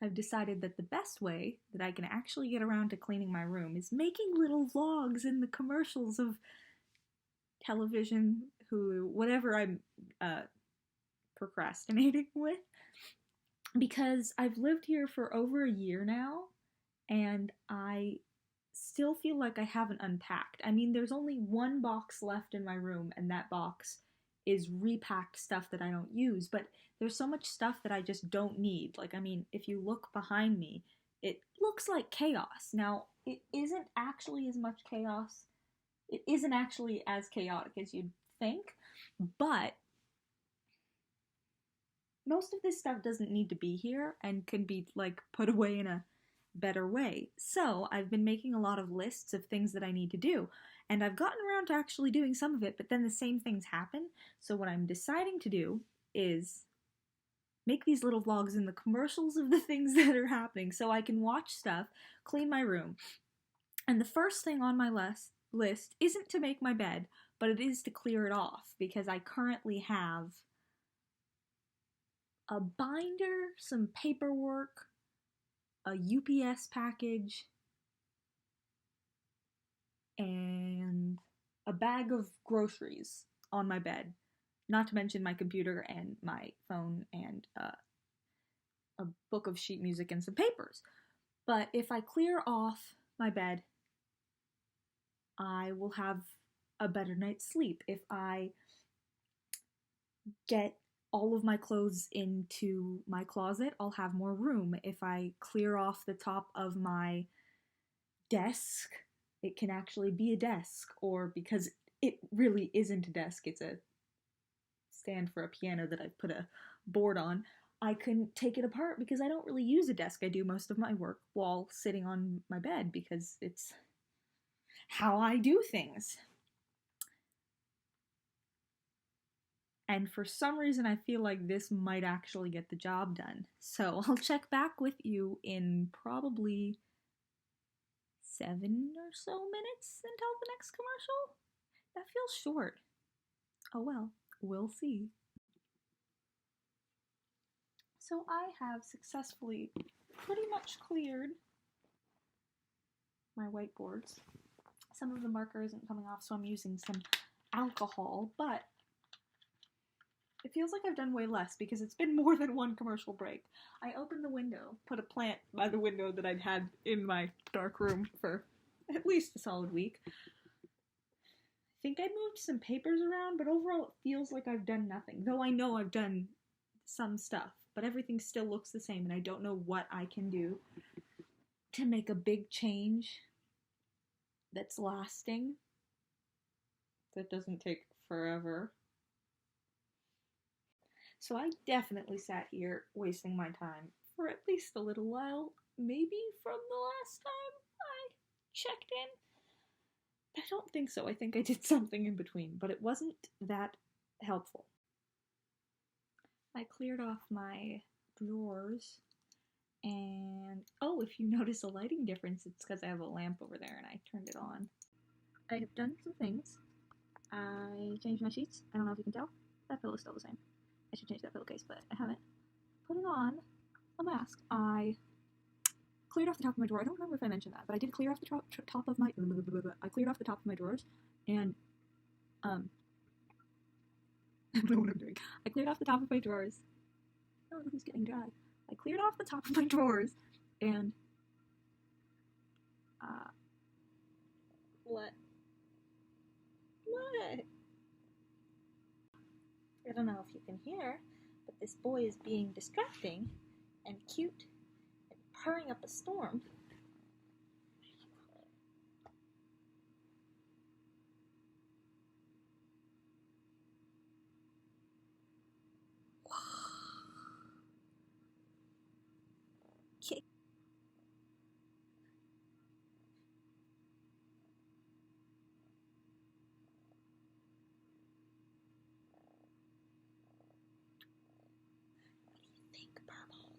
I've decided that the best way that I can actually get around to cleaning my room is making little vlogs in the commercials of television, Hulu, whatever I'm procrastinating with. Because I've lived here for over a year now, and I still feel like I haven't unpacked. I mean, there's only one box left in my room, and that box is repacked stuff that I don't use, but there's so much stuff that I just don't need. Like, I mean, if you look behind me, it looks like chaos. Now, it isn't actually as much chaos. It isn't actually as chaotic as you'd think, but most of this stuff doesn't need to be here and can be, like, put away in a better way. So I've been making a lot of lists of things that I need to do, and I've gotten around to actually doing some of it, but then the same things happen. So what I'm deciding to do is make these little vlogs in the commercials of the things that are happening so I can watch stuff, clean my room. And the first thing on my list isn't to make my bed, but it is to clear it off, because I currently have a binder, some paperwork, a UPS package, and a bag of groceries on my bed. Not to mention my computer and my phone and a book of sheet music and some papers. But if I clear off my bed, I will have a better night's sleep. If I get all of my clothes into my closet, I'll have more room. If I clear off the top of my desk, it can actually be a desk, or because it really isn't a desk, it's a stand for a piano that I've put a board on, I can take it apart because I don't really use a desk. I do most of my work while sitting on my bed because it's how I do things. And for some reason, I feel like this might actually get the job done. So I'll check back with you in probably 7 or so minutes until the next commercial. That feels short. Oh well, we'll see. So I have successfully pretty much cleared my whiteboards. Some of the marker isn't coming off, so I'm using some alcohol, but it feels like I've done way less because it's been more than one commercial break. I opened the window, put a plant by the window that I'd had in my dark room for at least a solid week. I think I moved some papers around, but overall it feels like I've done nothing. Though I know I've done some stuff, but everything still looks the same, and I don't know what I can do to make a big change that's lasting, that doesn't take forever. So I definitely sat here wasting my time for at least a little while, maybe from the last time I checked in. I don't think so. I think I did something in between, but it wasn't that helpful. I cleared off my drawers, and oh, if you notice a lighting difference, it's because I have a lamp over there and I turned it on. I have done some things. I changed my sheets. I don't know if you can tell. That pillow's still the same. I should change that pillowcase, but I haven't. Putting on a mask. I cleared off the top of my drawer. I don't remember if I mentioned that, but I did clear off the top of my. I cleared off the top of my drawers, and I don't know what I'm doing. I cleared off the top of my drawers. Oh, this is getting dry. I cleared off the top of my drawers, and what? I don't know if you can hear, but this boy is being distracting and cute and purring up a storm. Okay. What do you think, Purple?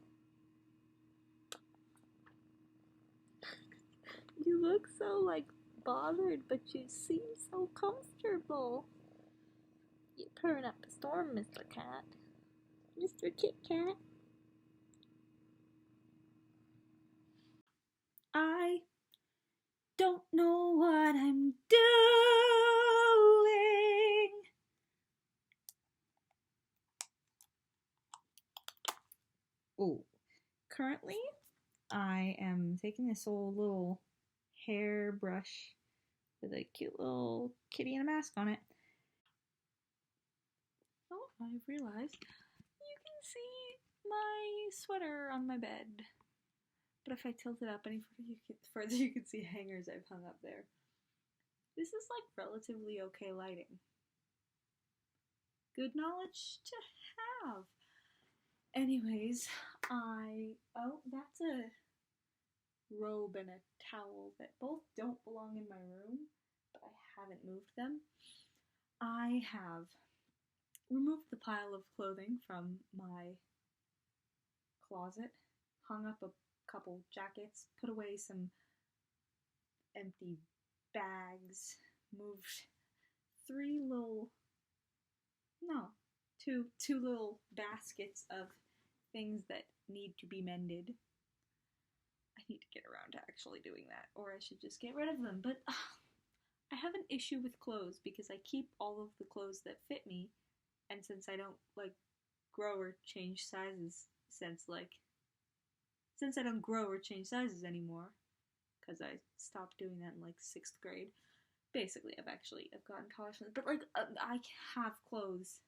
You look so, like, bothered, but you seem so comfortable. You purring up a storm, Mr. Cat. Mr. Kit Kat. I don't know what I'm doing. Oh, currently I am taking this old little hairbrush with a cute little kitty and a mask on it. Oh, I've realized you can see my sweater on my bed. But if I tilt it up any further, you can see hangers I've hung up there. This is like relatively okay lighting. Good knowledge to have. Anyways, oh, that's a robe and a towel that both don't belong in my room, but I haven't moved them. I have removed the pile of clothing from my closet, hung up a couple jackets, put away some empty bags, moved two little baskets of things that need to be mended. I need to get around to actually doing that, or I should just get rid of them. But I have an issue with clothes because I keep all of the clothes that fit me, and since I don't like grow or change sizes, since I don't grow or change sizes anymore, because I stopped doing that in like 6th grade. Basically, I've gotten cautious, but like I have clothes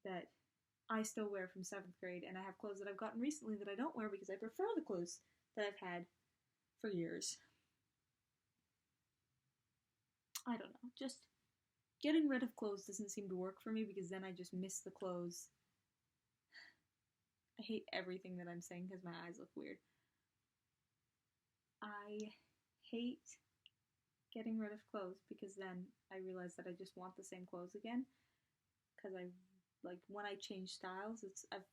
that I still wear from 7th grade, and I have clothes that I've gotten recently that I don't wear because I prefer the clothes that I've had for years. I don't know, just getting rid of clothes doesn't seem to work for me because then I just miss the clothes. I hate everything that I'm saying because my eyes look weird. I hate getting rid of clothes because then I realize that I just want the same clothes again. Because when I change styles, I've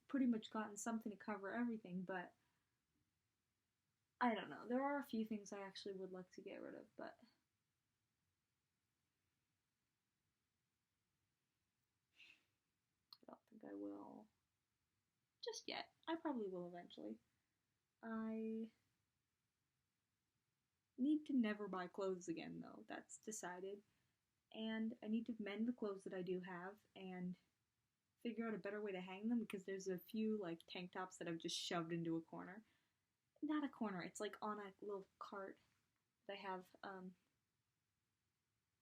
pretty much gotten something to cover everything, but I don't know. There are a few things I actually would like to get rid of, but I don't think I will just yet. I probably will eventually. I need to never buy clothes again, though. That's decided. And I need to mend the clothes that I do have and figure out a better way to hang them because there's a few like tank tops that I've just shoved into a corner. Not a corner, it's like on a little cart. I have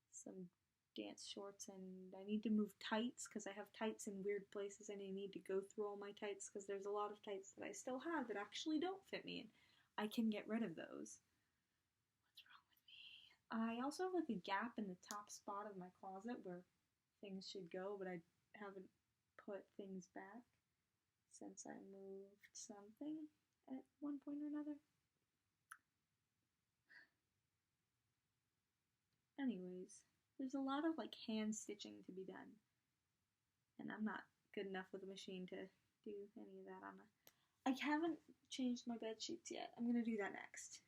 some dance shorts and I need to move tights because I have tights in weird places and I need to go through all my tights because there's a lot of tights that I still have that actually don't fit me and I can get rid of those. What's wrong with me? I also have like a gap in the top spot of my closet where things should go, but I haven't put things back since I moved something at one point or another. Anyways, there's a lot of like hand stitching to be done, and I'm not good enough with a machine to do any of that on a. I haven't changed my bed sheets yet. I'm gonna do that next.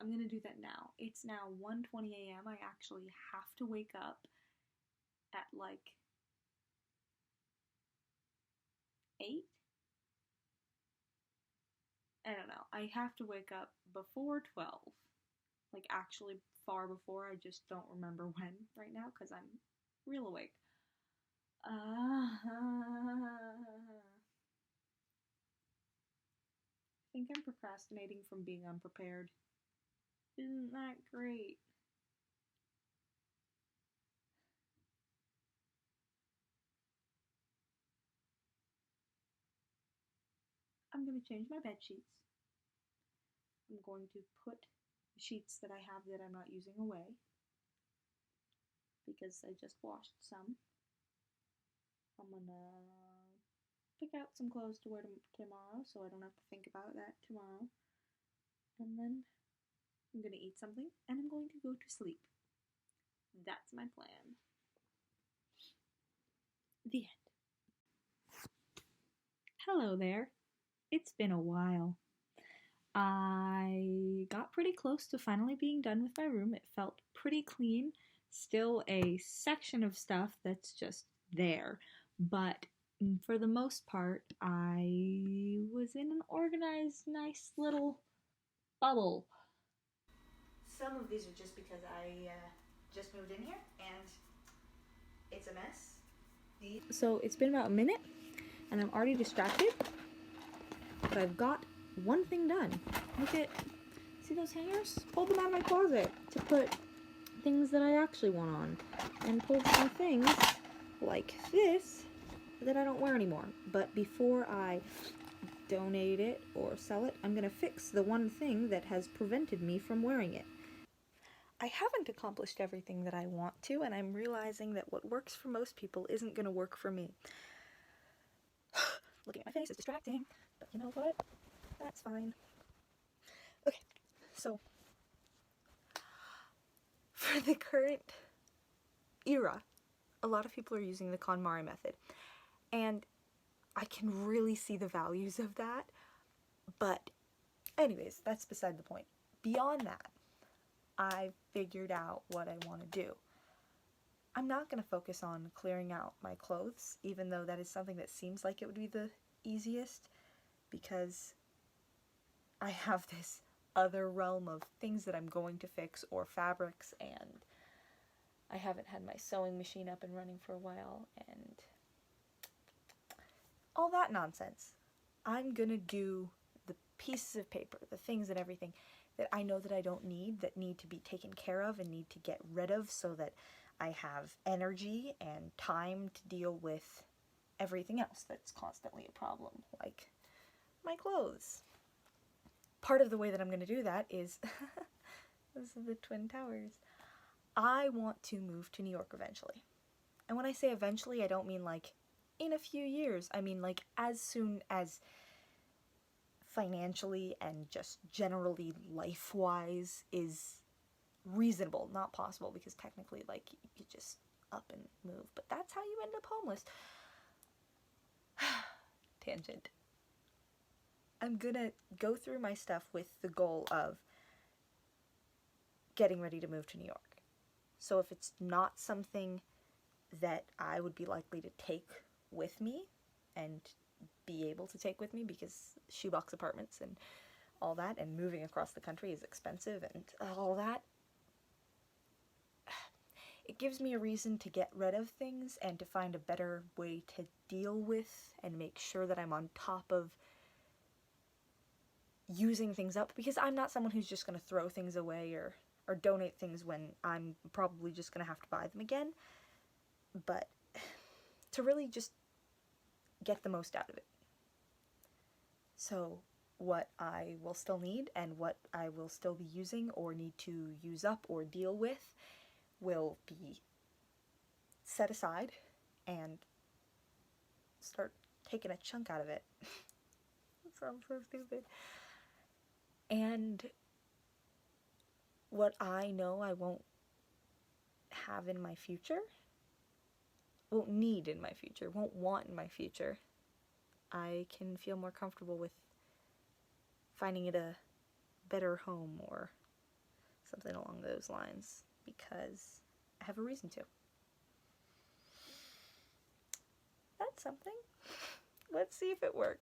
I'm gonna do that now. It's now 1:20 a.m. I actually have to wake up at like 8. I don't know. I have to wake up before 12. Like actually far before. I just don't remember when right now because I'm real awake. I think I'm procrastinating from being unprepared. Isn't that great? I'm going to change my bed sheets. I'm going to put the sheets that I have that I'm not using away because I just washed some. I'm going to pick out some clothes to wear tomorrow so I don't have to think about that tomorrow. And then I'm going to eat something and I'm going to go to sleep. That's my plan. The end. Hello there. It's been a while. I got pretty close to finally being done with my room. It felt pretty clean. Still a section of stuff that's just there. But for the most part, I was in an organized, nice little bubble. Some of these are just because I just moved in here and it's a mess. So it's been about a minute and I'm already distracted, but I've got one thing done. Look at, see those hangers? Pulled them out of my closet to put things that I actually want on, and pulled some things like this that I don't wear anymore. But before I donate it or sell it, I'm gonna fix the one thing that has prevented me from wearing it. I haven't accomplished everything that I want to, and I'm realizing that what works for most people isn't gonna work for me. Looking at my face is distracting, but you know what? That's fine. Okay, so for the current era, a lot of people are using the KonMari method, and I can really see the values of that, but anyways, that's beside the point. Beyond that, I've figured out what I want to do. I'm not going to focus on clearing out my clothes, even though that is something that seems like it would be the easiest, because I have this other realm of things that I'm going to fix, or fabrics, and I haven't had my sewing machine up and running for a while, and all that nonsense. I'm gonna do the pieces of paper, the things and everything that I know that I don't need, that need to be taken care of and need to get rid of, so that I have energy and time to deal with everything else that's constantly a problem, like my clothes. Part of the way that I'm going to do that is, this is the Twin Towers. I want to move to New York eventually. And when I say eventually, I don't mean like in a few years. I mean like as soon as financially and just generally life-wise is reasonable. Not possible, because technically, like, you just up and move, but that's how you end up homeless. Tangent. I'm gonna go through my stuff with the goal of getting ready to move to New York. So if it's not something that I would be likely to take with me and be able to take with me, because shoebox apartments and all that, and moving across the country is expensive and all that, it gives me a reason to get rid of things and to find a better way to deal with and make sure that I'm on top of using things up, because I'm not someone who's just going to throw things away or donate things when I'm probably just going to have to buy them again, but to really just get the most out of it. So what I will still need and what I will still be using or need to use up or deal with will be set aside and start taking a chunk out of it. That sounds so stupid. And what I know I won't have in my future, won't need in my future, won't want in my future, I can feel more comfortable with finding it a better home or something along those lines, because I have a reason to. That's something. Let's see if it works.